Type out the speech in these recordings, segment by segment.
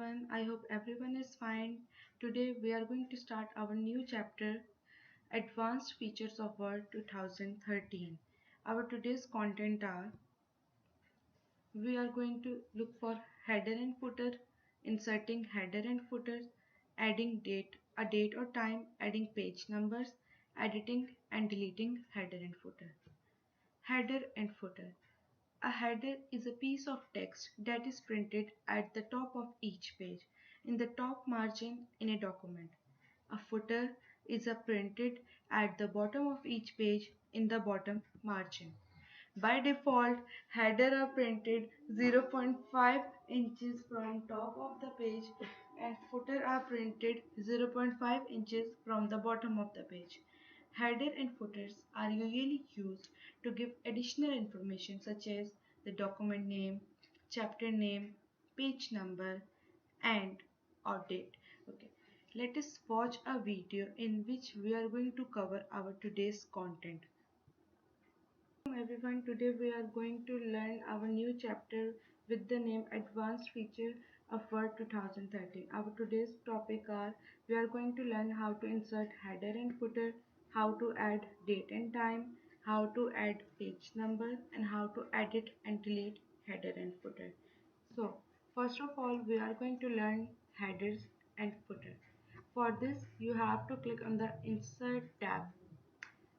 everyone. I hope everyone is fine. Today we are going to start our new chapter, Advanced Features of Word 2013. Our today's content are we are going to look for header and footer, inserting header and footers, adding a date or time, adding page numbers, editing and deleting header and footer. Header and footer. A header is a piece of text that is printed at the top of each page, in the top margin in a document. A footer is a printed at the bottom of each page in the bottom margin. By default, header are printed 0.5 inches from top of the page and footer are printed 0.5 inches from the bottom of the page. Header and footers are usually used to give additional information such as the document name, chapter name, page number, and or date. Okay, let us watch a video in which we are going to cover our today's content. Everyone, today we are going to learn our new chapter with the name Advanced Feature of Word 2013. Our today's topic are we are going to learn how to insert header and footer, how to add date and time, how to add page number, and how to edit and delete header and footer. So first of all, we are going to learn headers and footer. For this, you have to click on the Insert tab.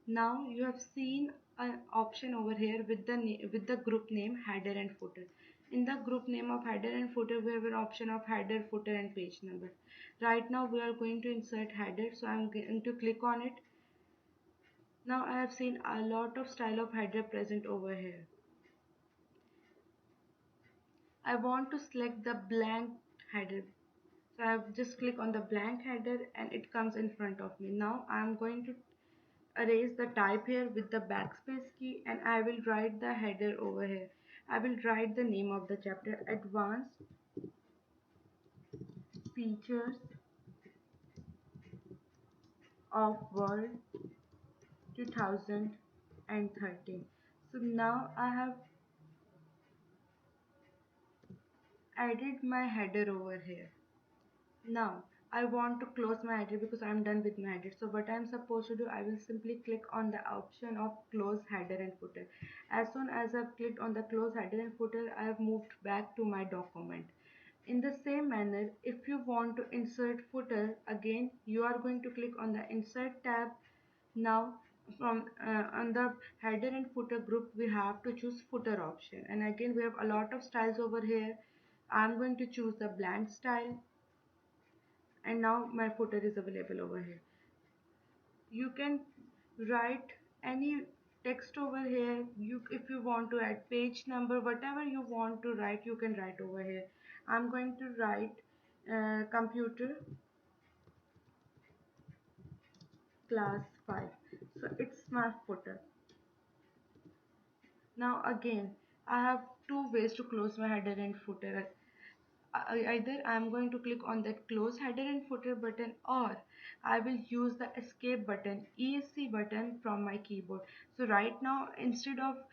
Now you have seen an option over here with the group name header and footer. In the group name of header and footer, we have an option of header, footer, and page number. Right now we are going to insert header, so I'm going to click on it. Now I have seen a lot of style of header present over here. I want to select the blank header. So I have just click on the blank header and it comes in front of me. Now I am going to erase the type here with the backspace key and I will write the header over here. I will write the name of the chapter, Advanced Features of Word 2013. So now I have added my header over here. Now I want to close my header because I'm done with my header. So what I'm supposed to do, I will simply click on the option of close header and footer. As soon as I've clicked on the close header and footer, I have moved back to my document. In the same manner, if you want to insert footer, again you are going to click on the Insert tab. Now from on the header and footer group, we have to choose footer option, and again we have a lot of styles over here. I'm going to choose the blank style, and now my footer is available over here. You can write any text over here. If you want to add page number, whatever you want to write, you can write over here. I'm going to write computer class 5, so it's my footer. Now again, I have two ways to close my header and footer. Either I am going to click on the close header and footer button, or I will use the escape button, ESC button from my keyboard. So right now, instead of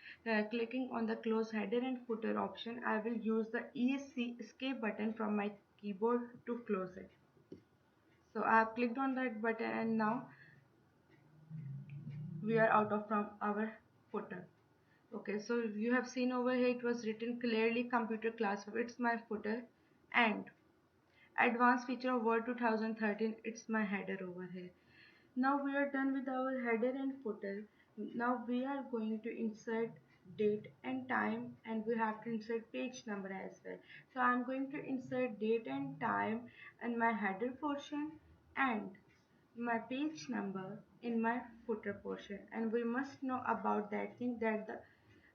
clicking on the close header and footer option, I will use the ESC escape button from my keyboard to close it. So I have clicked on that button and now we are out of from our footer. Okay, so you have seen over here it was written clearly computer class, it's my footer, and Advanced Feature of Word 2013, it's my header over here. Now we are done with our header and footer. Now we are going to insert date and time, and we have to insert page number as well. So I'm going to insert date and time in my header portion and my page number in my footer portion. And we must know about that thing, that the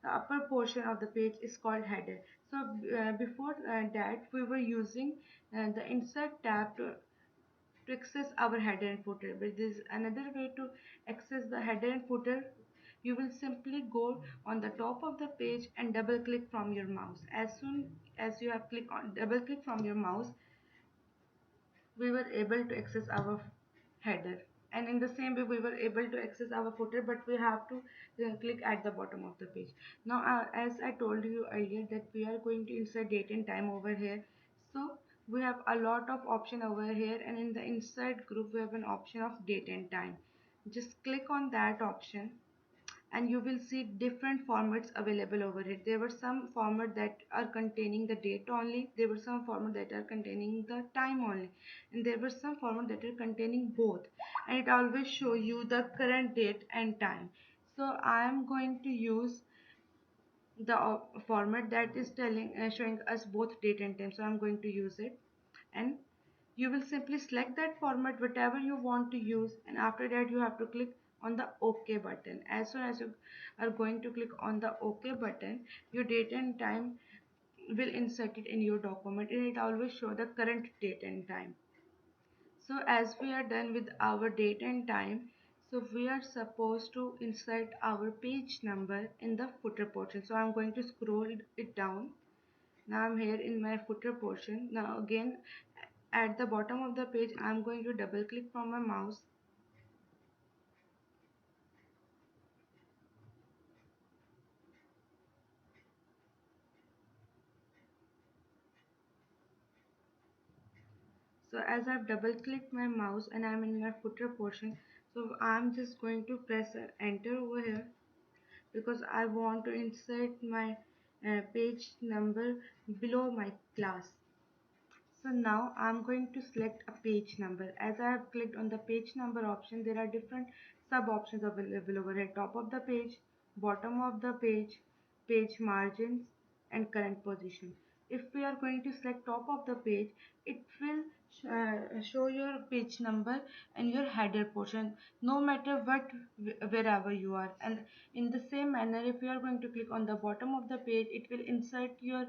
upper portion of the page is called header. So before that we were using the Insert tab to access our header and footer, but there is another way to access the header and footer. You will simply go on the top of the page and double click from your mouse. As soon as you have clicked on double click from your mouse, we were able to access our header, and in the same way we were able to access our footer, but we have to click at the bottom of the page. Now as I told you earlier that we are going to insert date and time over here, so we have a lot of option over here, and in the insert group we have an option of date and time. Just click on that option and you will see different formats available over here. There were some format that are containing the date only, there were some format that are containing the time only, and there were some format that are containing both, and it always show you the current date and time. So I am going to use the format that is telling showing us both date and time, so I'm going to use it. And you will simply select that format whatever you want to use, and after that you have to click on the OK button. As soon as you are going to click on the OK button, your date and time will insert it in your document, and it always show the current date and time. So as we are done with our date and time, so we are supposed to insert our page number in the footer portion. So I'm going to scroll it down. Now I'm here in my footer portion. Now again, at the bottom of the page, I'm going to double click from my mouse. So as I've double clicked my mouse and I'm in my footer portion, so I'm just going to press enter over here because I want to insert my page number below my class. So now I'm going to select a page number. As I have clicked on the page number option, there are different sub options available over here. Top of the page, bottom of the page margins, and current position. If we are going to select top of the page, it will show your page number and your header portion no matter what, wherever you are. And in the same manner, if you are going to click on the bottom of the page, it will insert your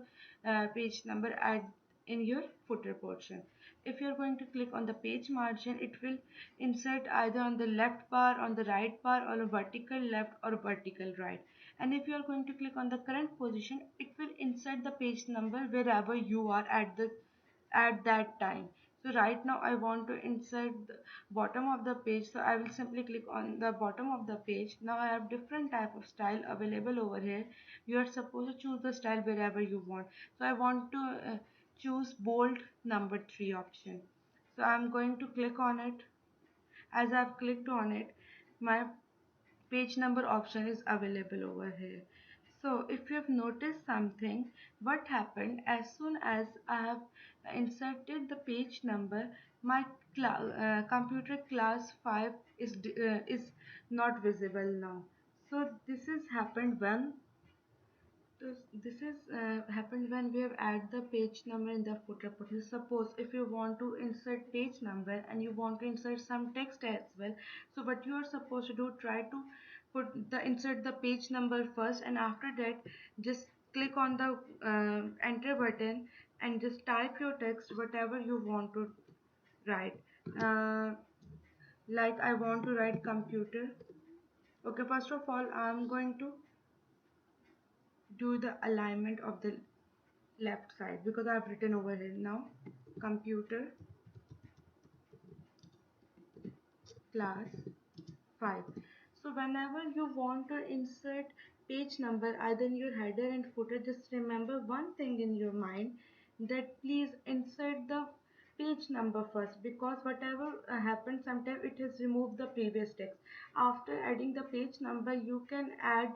page number at in your footer portion. If you're going to click on the page margin, it will insert either on the left bar, on the right bar, or a vertical left or vertical right. And if you are going to click on the current position, it will insert the page number wherever you are at that time. So right now I want to insert the bottom of the page, so I will simply click on the bottom of the page. Now I have different type of style available over here. You are supposed to choose the style wherever you want. So I want to choose bold number 3 option. So I'm going to click on it. As I've clicked on it, my page number option is available over here. So if you have noticed something, what happened as soon as I have inserted the page number, my computer class 5 is not visible now. So this is happened when this is happened when we have add the page number in the footer portion. Suppose if you want to insert page number and you want to insert some text as well, so what you are supposed to do, try to insert the page number first, and after that just click on the enter button and just type your text whatever you want to write. uh, like I want to write computer. Okay, first of all I'm going to do the alignment of the left side because I've written over here now computer class 5. So whenever you want to insert page number either in your header and footer, just remember one thing in your mind, that please insert the page number first, because whatever happens sometimes it has removed the previous text. After adding the page number you can add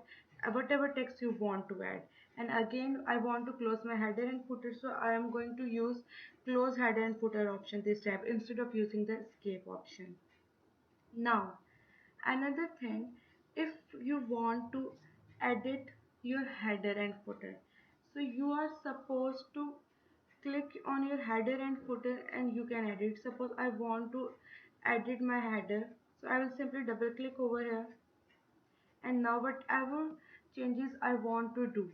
whatever text you want to add. And again I want to close my header and footer, so I am going to use close header and footer option this time instead of using the escape option. Now another thing, if you want to edit your header and footer, so you are supposed to click on your header and footer and you can edit. Suppose I want to edit my header, so I will simply double click over here, and now whatever changes I want to do,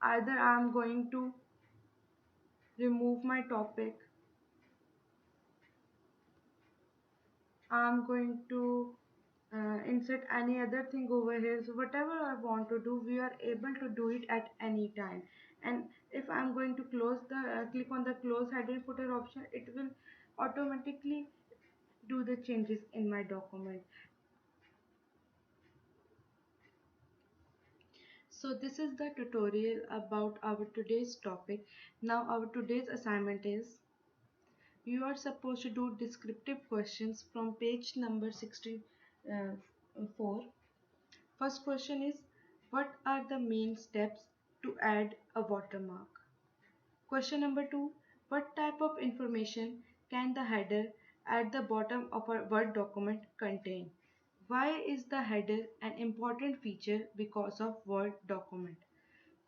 either I am going to remove my topic, I'm going to insert any other thing over here. So whatever I want to do, we are able to do it at any time. And if I'm going to close the click on the close header footer option, it will automatically do the changes in my document. So this is the tutorial about our today's topic. Now our today's assignment is you are supposed to do descriptive questions from page number 64. First question is what are the main steps to add a watermark? Question number 2, what type of information can the header at the bottom of a Word document contain? Why is the header an important feature because of Word document?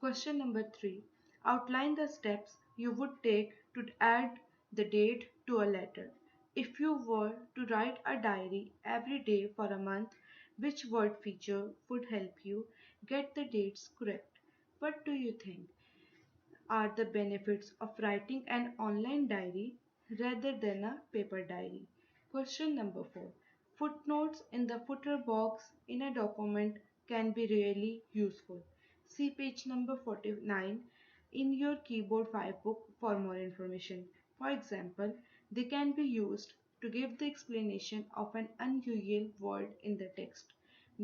Question number 3. Outline the steps you would take to add the date to a letter. If you were to write a diary every day for a month, which word feature would help you get the dates correct? What do you think are the benefits of writing an online diary rather than a paper diary? Question number 4. Footnotes in the footer box in a document can be really useful. See page number 49 in your Keyboard 5 book for more information. For example, they can be used to give the explanation of an unusual word in the text.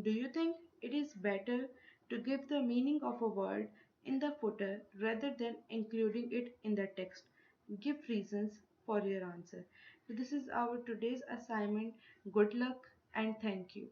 Do you think it is better to give the meaning of a word in the footer rather than including it in the text? Give reasons for your answer. So this is our today's assignment. Good luck and thank you.